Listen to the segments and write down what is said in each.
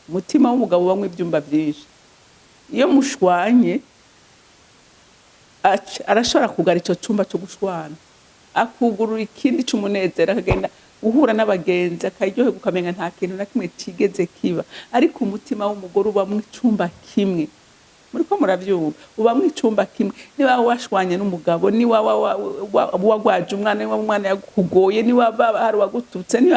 umutima w'umugabo ubamwe ibyumba byinshi. Iyo mushwanye arashobora kugara ico cumba cyo gushwana, akugurura ikindi cy'umunezero, akagenda uhura n'abagenzi, akaryohe gukamenya nta kintu na kimwe kigeze kiba. Ariko umutima w'umugore uba mu icumba kimwe, muriko muravyumva, uba mu icumba kimwe. Niba washwanye n'umugabo, ni wagwaje umwana, ni umwana yakugoye, ni hari wagututse, ni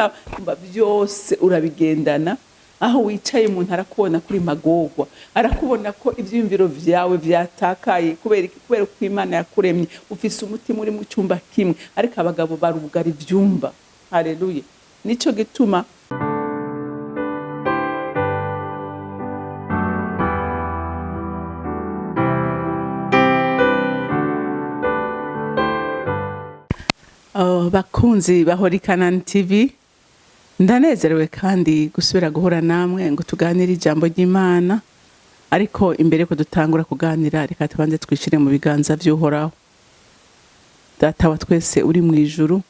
byose urabigendana. Aho wicaye umuntu arakubona kuri magorwa, arakubona ko ivyiyumviro vyawe vyatakaye kubera ko Imana yakuremye ufise umutima uri mu cyumba kimwe. Ariko abagabo barugara ivyumba. Haleluya. Nico gituma bakunzi bahora Kanani TV, ndanezerewe kandi gusubira guhura namwe ngo tuganire ijambo ry'Imana. Ariko imbere ko dutangura kuganira, reka tubanze twishire mu biganza by'Uhoraho. Data wa twese uri mu ijuru,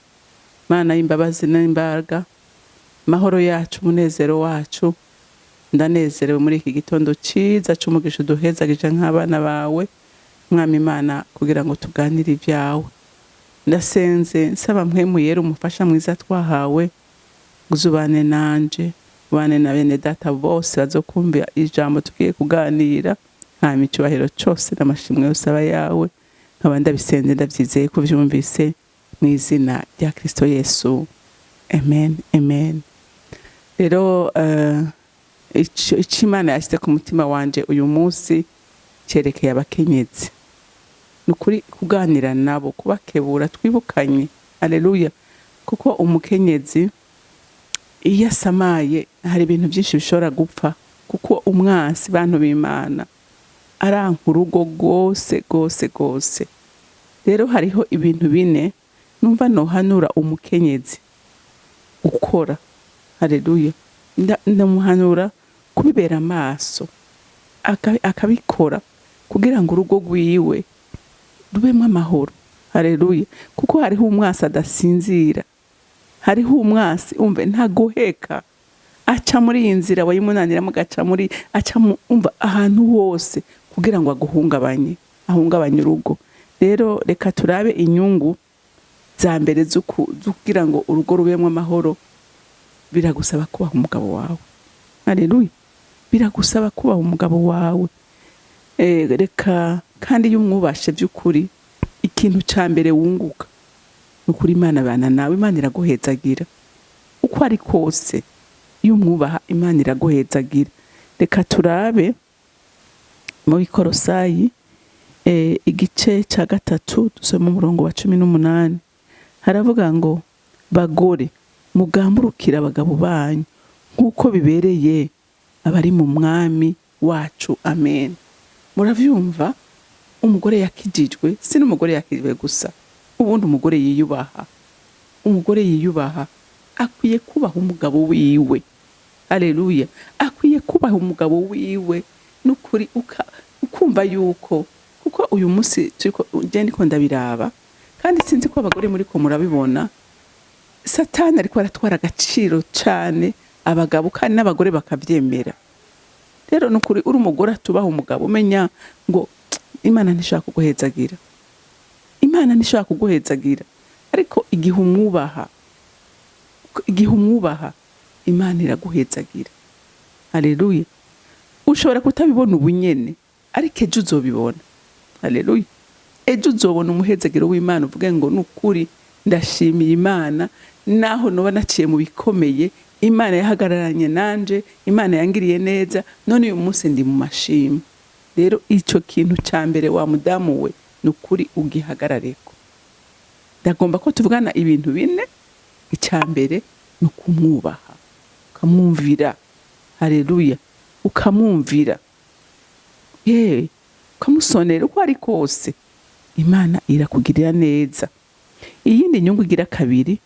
Mana y'imbabazi n'imbaraga, mahoro yacu, munezero wacu, ndanezerewe muri iki gitondo ciza cy'umugisha duhezagije nk'abana bawe, Mwami Imana, kugira ngo tuganire ibyawe. Ndasenze nsaba mpwemu yera umufasha mwiza twahawe, uzubane nanje, ubane na bene data bose bazokumva ijambo tugiye kuganira. Nta micubahiro cyose n'amashimwe yose aba yawe, nkaba ndabisenze ndabyizeye ko byumvise mu izina rya Kristo Yesu, amen, amen. Rero icyo Imana yashyize ku mutima wanje uyu munsi cyerekeye abakenyezi. Nukuri kuganira nabo, kubakebura, twibukanye, haleluya, kuko umukenyezi iyo asamaye hari ibintu byinshi bishobora gupfa, kuko umwansi bantu b'Imana aranka urugo gose. Rero hariho ibintu bine numva nohanura umukenyezi ukora, haleluya. Ndamuhanura kubibera amaso, akabikora kugira ngo urugo rwiwe rubemwe amahoro, haleluya. Kuko hariho umwasi adasinzira, hariho umwasi umve ntagoheka, aca muri iyi nzira wayimunaniramo, aca umva ahantu hose kugira ngo ahungabanye urugo. Rero reka turabe inyungu za mbere kugira ngo urugo rubemwe amahoro. Biragusaba kubaha umugabo wawe, haleluya, biragusaba kubaha umugabo wawe. Reka kandi iyo umwubashe by'ukuri, ikintu ca mbere wunguka nukuri Imana bana nawe, Imana iraguhezagira uko ari kose. Iyo umwubaha Imana iraguhezagira. Reka turabe mu Bikorosayi igice ca 3 dusoma umurongo wa 18. Haravuga ngo, bagore mugamburukira abagabo banyu nk'uko bibereye abari mu mwami wacu, amen. Muravyumva, umugore yakijijwe, si n'umugore yakijijwe gusa, ubundi umugore yiyubaha akwiye kubaha umugabo wiwe, haleluya. Akwiye kubaha umugabo wiwe nukuri, ukumva yuko, kuko uyu munsi ndiko ndabiraba kandi sinzi ko abagore muri ko murabibona, Satani ariko aratwara agaciro cyane abagabo kandi n'abagore bakavyemera. Rero nukuri uri umugore atubaha umugabo, umenya ngo Imana ntishaka kuguhezagira, Imana ntishaka kuguhezagira. Ariko igihe umwubaha Imana iraguhezagira, haleluya. Ushobora kutabibona ubunyene, ariko ejo uzobibona, haleluya. Ejo uzobona umuhezagiro w'Imana, uvuge ngo nukuri ndashimiye Imana, naho noba naciye mu bikomeye, Imana yahagararanye nanje, Imana yangiriye neza, none uyu munsi ndi mu mashimwe. Rero ico kintu ca mbere wa mudamu we nukuri ugihagarareko. Ndagomba ko tuvugana ibintu bine. Icya mbere no kumwubaha, ukamwumvira, haleluya, ukamwumvira, ukamusonera uko ari kose, Imana irakugirira neza. Iyindi nyungu igira kabiri,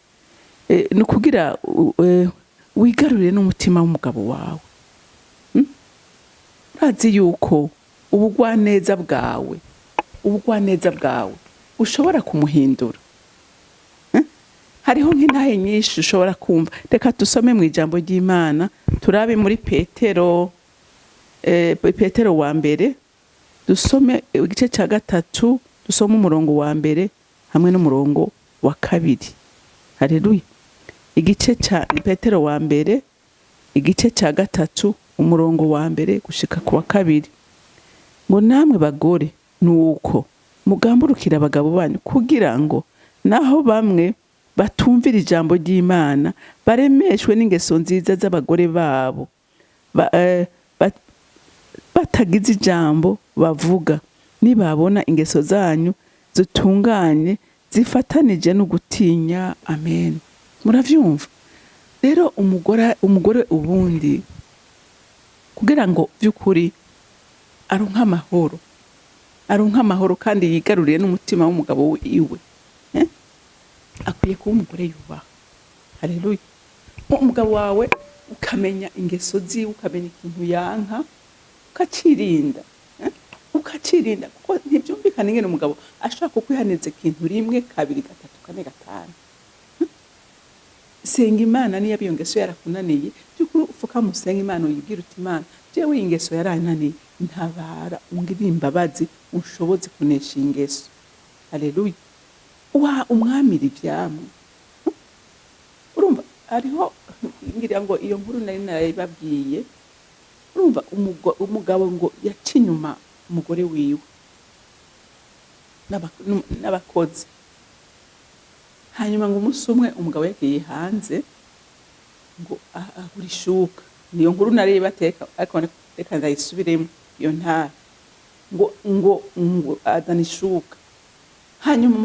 no kugira wigarurire n'umutima w'umugabo wawe. Urazi yuko ubugwaneza bwawe ushobora kumuhindura. Hariho nk'intahe nyinshi ushobora kumva. Reka dusome mu ijambo ry'Imana turabe muri Petero Petero wa mbere dusome igice cya gatatu, dusome umurongo wa mbere hamwe n'umurongo wa kabiri. Haleluya. Igice cya Petero wa mbere igice cya gatatu umurongo wa mbere gushika ku wa kabiri. Ngo namwe bagore nuko mugamburukira abagabo banyu kugira ngo naho bamwe batumvira ijambo ry'Imana baremeshwe n'ingeso nziza z'abagore babo, batagize ijambo bavuga, nibabona ingeso zanyu zitunganye zifatanije no gutinya. Amen. Muravyumva? Rero umugore ubundi kugira ngo by'ukuri aronka amahoro kandi yigaruriye n'umutima w'umugabo iwe, akwiye kuba umugore yubaha. Haleluya. Umugabo wawe ukamenya ingeso ziwe, ukamenya ikintu yanka, ukacirinda kuko ntibyumvikana ingene umugabo ashaka kukwihaniza ikintu rimwe kabiri gatatu kane gatanu. Senga Imana niyo abiyo ngeso yarakunaniye, by'ukuri ufuka musenga Imana uyibwira uti Imana jewe ingeso yarananiye, ntabara ungirira imbabazi unshoboze kunesha ingeso. Haleluya. Umwamira ivyamwe. Urumva ariho ngira ngo iyo nkuru nari narayibabwiye. Urumva umugabo ngo yaca inyuma umugore wiwe n'abakozi. Hanyuma ngo umunsi umwe umugabo yagiye hanze ngo agura ishuka. Niyo nkuru nari bateka ariko reka ndayisubiremo iyo ntara. Ngo azana ishuka. Hanyuma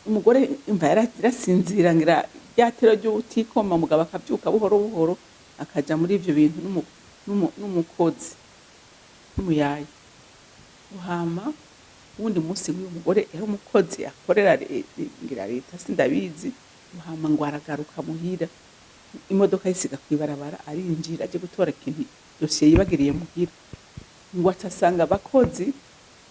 umugore imva yarasinzira ngira ryatero ry'utikoma, umugabo akabyuka buhoro buhoro akaja muri ivyo bintu n'umukozi n'umuyayi. Uhama ubundi munsi w'uyu mugore yari umukozi akorera ngira leta sindabizi. Uhama ngo aragaruka muhira, imodoka yisiga kwibarabara, arinjira aje gutora ikintu dosiye yibagiriye muhira. Ngo atasanga abakozi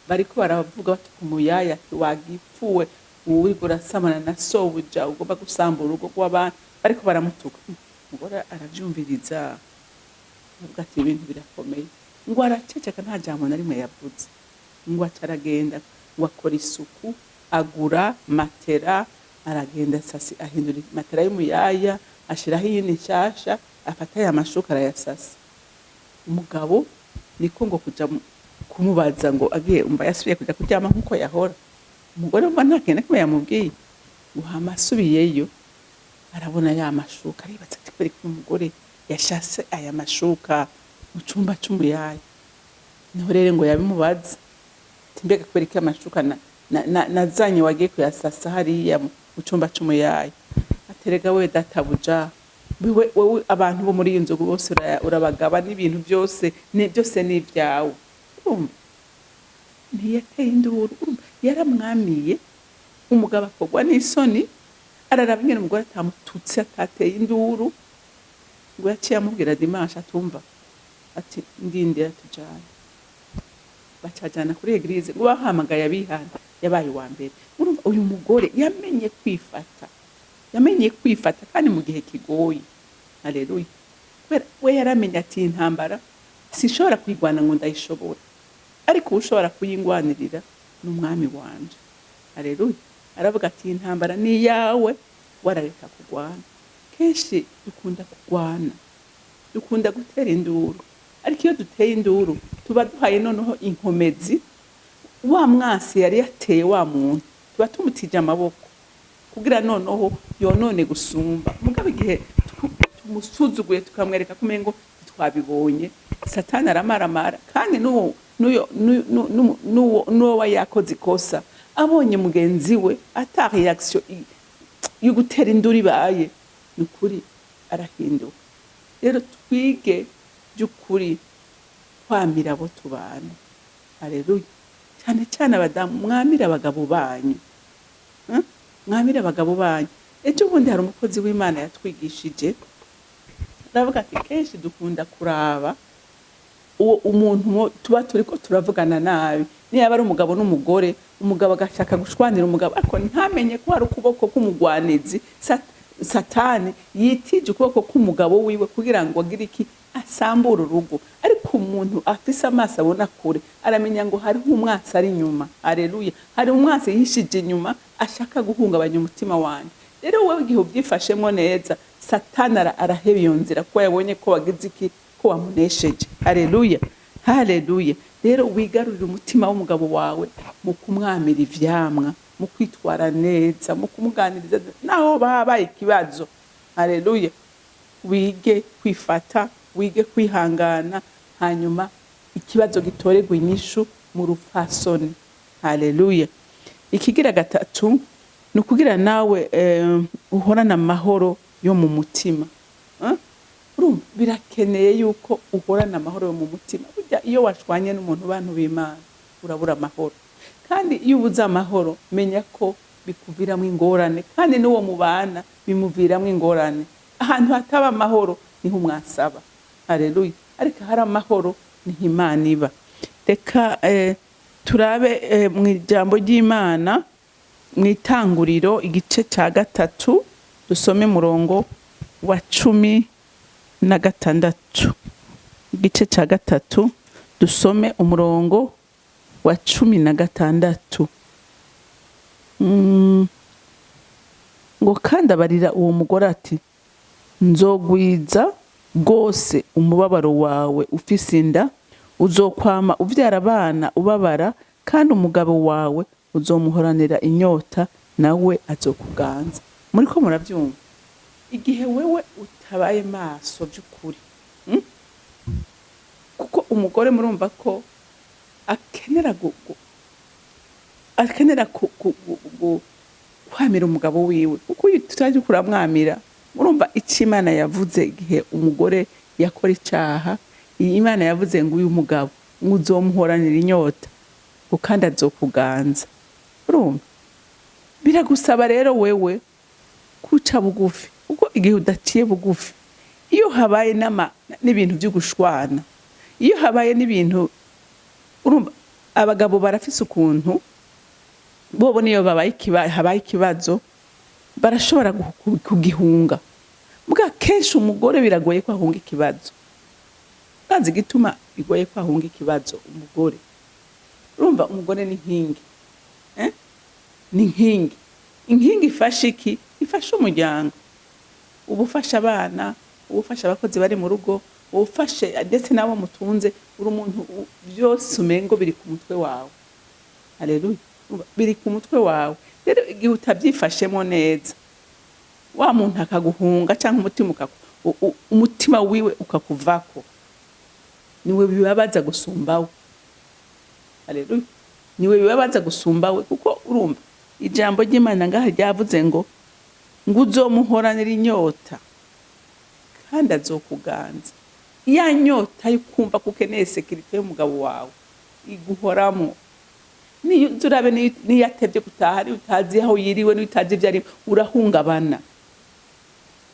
bariko baravuga bati kumuyaya wagipfuwe, uwi gurasamana na sobuja ugomba gusambura urugo rw'abantu, bariko baramutuka. Umugore aravyumviriza avuga ati ibintu birakomeye. Ngo araceceka nta jambo na rimwe yavuze. Ngo acaragenda ngo akora isuku, agura matera, aragenda sasi ahindura matera y'umuyaya, ashiraho iyindi nshasha, afata ya mashuka arayasasa. Umugabo niko ngo kuja kumubaza ngo agiye umva yasubiye kuja kuryama nkuko yahora. Umugore umva nta kintu kimwe yamubwiye. Uhama asubiyeyo arabona ya mashuka, aribaza ati kweri umugore yashase aya mashuka mu cumba c'umuyaya. Niho rero ngo yabimubaza ati mbega kweri ko amashuka nazanye wagiye kuyasasa hariya mu cumba c'umuyaya. Aterega we databuja, wewe abantu bo muri inzu bose urabagaba n'ibintu byose ni ibyawe. Ntiyateye induru, yaramwamiye. Umugabo akogwa n'isoni, araraba ingene umugore atamututse atateye induru. Ngo yaciye amubwira Dimanche atumva ati ndindira tujana. Bacajana kuri eglise ngo bahamagaye abihana, yabaye wa mbere. Urumva uyu mugore yamenye kwifata kandi mu gihe kigoye. Haleluya. We yaramenye ati intambara sishobora kwigwana ngo ndayishobora, ariko ushobora kuyingwanirira n'umwami wanje. Haleluya. Aravuga ati intambara ni yawe, warareka kugwana. Kenshi dukunda kugwana, dukunda gutera induru, ariko iyo duteye induru tuba duhaye noneho inkomezi wa mwasi yari yateye wa muntu, tuba tumutije amaboko kugira noneho yonone gusumba. Mugabe igihe tumusuzuguye tukamwereka kumengo twabibonye, Satani aramaramara. Kandi nuwo yakoze ikosa abonye mugenzi we ata reaction yo gutera induru ibaye, nukuri arahinduka. Rero twige by'ukuri kwamira abo tubana. Haleluya. Cyane cyane abadamu mwamira abagabo banyu. Mwamira abagabo banyu. Ejo bundi hari umukozi w'Imana yatwigishije, aravuga ati kenshi dukunda kuraba uwo umuntu tuba turiko turavugana nabi. Niba ari umugabo n'umugore, umugabo agashaka gushwanira umugabo ariko ntamenye ko hari ukuboko k'umugwanizi, Satani yitije ukuboko k'umugabo wiwe kugira ngo agire iki asambura urugo, ariko umuntu afise amaso abona kure aramenya ngo hari umwasi ari inyuma. Haleluya, hari umwasi yishije inyuma ashaka guhungabanya umutima wanjye. Rero wewe igihe ubyifashemo neza, Satani araheba iyo nzira kuko yabonye ko wagize iki, ko wamunesheje. Haleluya, haleluya. Rero wigarurira umutima w'umugabo wawe mu kumwamira ivyamwa, mu kwitwara neza, mu kumuganiriza naho babaye ikibazo. Haleluya, wige kwifata, wige kwihangana, hanyuma ikibazo gitoregwa inyishu mu rupfasoni. Haleluya. Ikigira gatatu ni ukugira nawe uhorana amahoro yo mu mutima. Birakeneye yuko uhorana amahoro yo mu mutima. Burya iyo washwanye n'umuntu bantu b'Imana urabura amahoro, kandi iyo ubuze amahoro menya ko bikuviramo ingorane, kandi n'uwo mubana bimuviramo ingorane. Ahantu hataba amahoro niho umwasaba. Haleluya, ariko hari amahoro niho Imana iba. Reka turabe mu ijambo ry'Imana mu Itanguriro igice ca 3 dusome murongo wa 16. Igice ca 3 dusome umurongo wa 16. Ngo kandi abarira uwo mugore ati, nzogwiza rwose umubabaro wawe ufise inda, uzokwama uvyara abana ubabara, kandi umugabo wawe uzomuhoranira inyota, nawe azokuganza. Muriko muravyumva? Igihe wewe utabaye maso by'ukuri, kuko umugore murumva ko akenera kwamira umugabo wiwe, kuko tutaje kuramwamira. Murumva Imana yavuze igihe umugore yakora icaha, Imana yavuze ngo uyu mugabo uzomuhoranira inyota, kandi azokuganza. Urumva biragusaba rero wewe kuca bugufi, kuko igihe udaciye bugufi, iyo habaye n'ibintu byo gushwana, iyo habaye n'ibintu, urumva abagabo barafise ukuntu bobo niyo habaye ikibazo barashobora kugihunga. Mbwa kenshi umugore biragoye ko ahunga ikibazo. Kazi gituma bigoye ko ahunga ikibazo umugore. Urumva umugore ni nkingi. Ni nkingi. Inkingi ifasha iki? Ifasha umuryango. Ubufasha abana, ubufasha abakozi bari mu rugo, ubufashe ndetse nabo mutunze, uri umuntu byose umengo biri ku mutwe wawe. Haleluya. Biri ku mutwe wawe. Rero igihe utabyifashemo neza, wa muntu akaguhunga cyangwa umutima wiwe ukakuvako, niwe bibabaza gusumbawe. Haleluya. Niwe bibabaza gusumbawe, kuko urumva ijambo ry'Imana ngaha ryavuze ngo uzomuhoranira inyota kandi azokuganza. Ya nyota yukumva kukeneye sekirite y'umugabo wawe iguhoramo. Niyo turabe niyatevye gutaha, ari utazi aho yiriwe, n'utazi ivyo ari, urahungabana.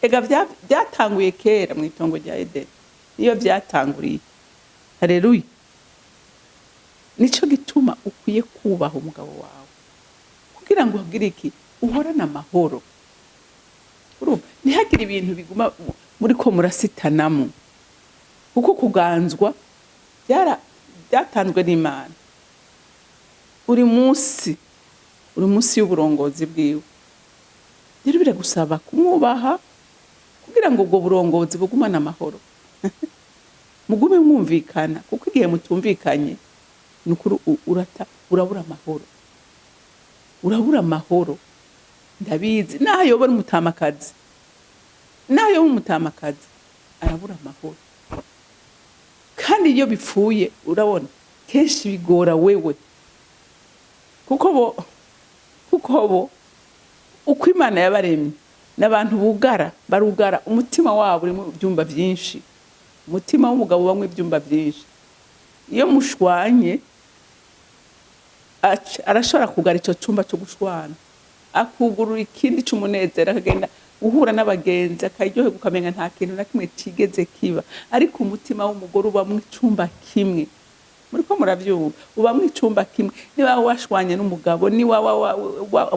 Ega byatanguye kera mu itongo rya Edeni, niyo byatanguriye. Haleluya. Nico gituma ukwiye kubaha umugabo wawe, kugira ngo ugire iki, uhorana amahoro. Urumva ntihagire ibintu biguma muri ko murasitanamo, kuko kuganzwa byatanzwe n'Imana. Uri munsi y'uburongozi bwiwe. Rero biragusaba kumwubaha kugira ngo ubwo burongozi bugumane amahoro. Mugume mwumvikana, kuko igihe mutumvikanye nukuri urabura amahoro. Urabura amahoro. Ndabizi nayo bari umutamakazi. Nayo umutamakazi arabura amahoro. Kandi iyo bipfuye urabona kenshi bigora wewe. Kuko bo uko Imana yabaremye n'abantu barugara umutima wabo uri mu byumba byinshi. Umutima w'umugabo bamwe ibyumba byinshi. Iyo mushwanye arashobora kugara ico cyumba cyo gushwana, akugurura ikindi cy'umunezero, akagenda uhura n'abagenzi, akaryohe gukamenya nta kintu na kimwe kigeze kiba. Ariko umutima w'umugore uba mu cyumba kimwe, muriko muravyumva, uba mw'icumba kimwe, niba washwanye n'umugabo, niba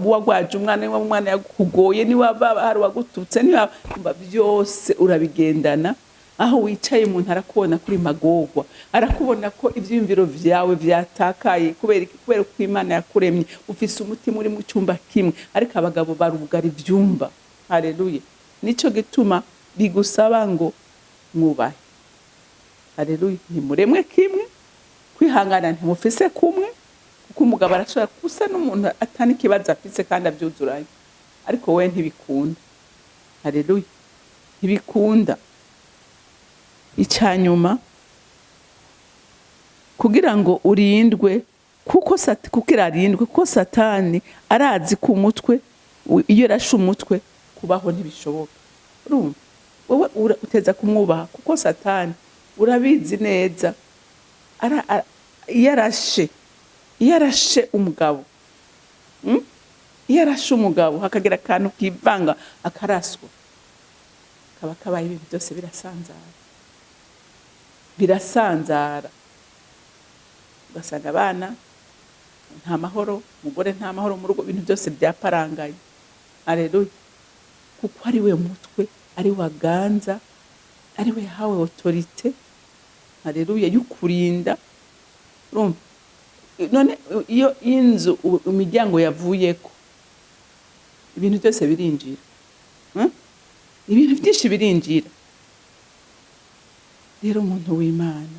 wagwaje umwana, niba umwana yakugoye, niba hari wagututse, niba byose urabigendana. Aho wicaye umuntu arakubona kuri magorwa, arakubona ko ivyiyumviro vyawe vyatakaye kubera ko Imana yakuremye, ufise umutima uri mu cyumba kimwe, ariko abagabo barugara ivyumba. Haleluya. Nico gituma bigusaba ngo mwubahe. Haleluya. Ntimuremwe kimwe, kwihangana ntimufise kumwe, kuko umugabo arashobora gusa n'umuntu atani kibazo afise kandi avyuzuranye, ariko we ntibikunda. Haleluya. Ntibikunda. Icyanyuma kugira ngo urindwe, kuko Satani arazi ku mutwe, iyo rashe umutwe kubaho ntibishoboka. Urumva, wowe uteza kumwubaha, kuko Satani urabizi neza iyo arashe umugabo, iyo arashe umugabo hakagira akantu kivanga akaraswa, kaba kabaye ibintu byose birasanzara, ugasanga abana nta mahoro, umugore nta mahoro mu rugo, ibintu byose byaparangaye. Haleluya. Kuko ari we mutwe, ari waganza, ari we yahawe autorite. Haleluya. Yukurinda. Urumva, none iyo inzu imiryango yavuyeko, ibintu byose birinjira, ibintu byinshi birinjira. Rero umuntu w'Imana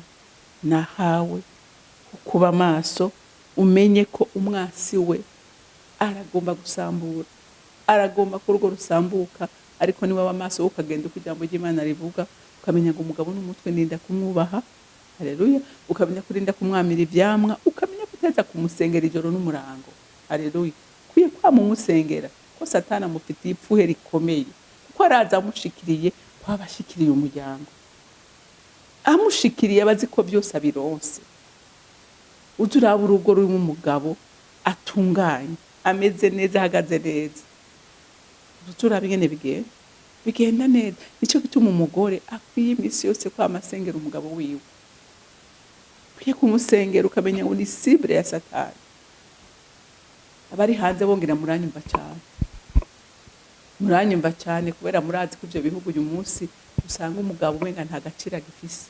nahawe kuba maso, umenye ko umwasi we aragomba gusambura, aragomba ko urugo rusambuka, ariko niba amaso ukagenda uko ijambo ry'Imana rivuga, ukamenya ngo umugabo n'umutwe ninda kumwubaha. Haleluya. Ukamenya kurinda kumwamira ivyamwa, ukamenya kuteza kumusengera ijoro n'umurango. Haleluya. Kwiye kwamumusengera, ko Satani amufitiye ipfuhe rikomeye, kuko araza amushikiriye, kwabashikiriye umuryango, amushikiriye abazi ko byose abironse. Uzuraba urugo rurimo umugabo atunganye, ameze neza, ahagaze neza, uzuraba ingene bigenda neza. Nico gituma umugore akwiye imisi yose kwamasengera umugabo wiwe, kwiye kumusengera, ukamenya ngo ni cible ya Satani. Abari hanze bongera muranyumva cyane, kubera murazi ko ivyo bihugu uyu munsi usanga umugabo umenga nta gaciro gifise.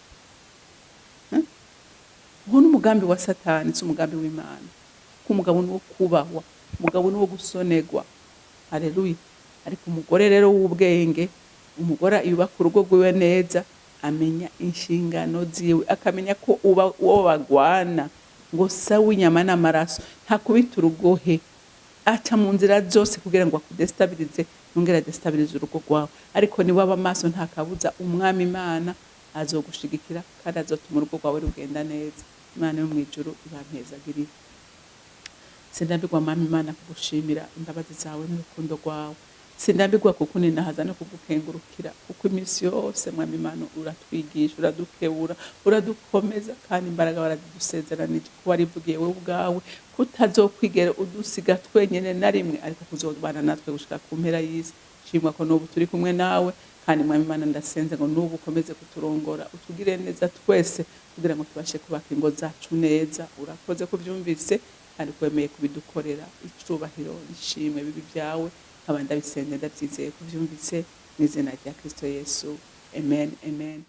Uwo n'umugambi wa Satani, si umugambi w'Imana. Ko umugabo ni wo kubahwa, umugabo ni wo gusonerwa. Haleluya. Ariko umugore rero w'ubwenge, umugore yubaka urugo rwiwe neza, amenya inshingano ziwe, akamenya ko uwo bagwana ngo sawa inyama n'amaraso, nta kubita urugohe, aca mu nzira zose kugira ngo akudestabilize, yongera destabilize urugo rwawe. Ariko ni waba maso, nta kabuza umwami Imana azogushigikira kandi azotuma urugo rwawe rugenda neza. Imana yo mwijuru ibampezagirire. Sindambirwa mama Imana kugushimira imbabazi zawe n'urukundo rwawe. Sindambirwa kuko ninahaza no kugukengurukira, kuko imisi yose mwami Imana uratwigisha, uradukebura, uradukomeza, kandi imbaraga waradusezeranije ko warivugiye wowe ubwawe kutazokwigera udusiga twenyene na rimwe, ariko kuzobana natwe gushika ku mpera y'isi. Shimwa ko n'ubu turi kumwe nawe, kandi mwami Imana ndasenze ngo n'ubu ukomeze kuturongora, utugire neza twese, kugira ngo tubashe kubaka ingo zacu neza. Urakoze kubyumvise kandi kwemeye kubidukorera. Icubahiro ishimwe bibi byawe, abandi abisende ndabyizeye kubyumvise, n'izina rya Kristo Yesu. Amen, amen.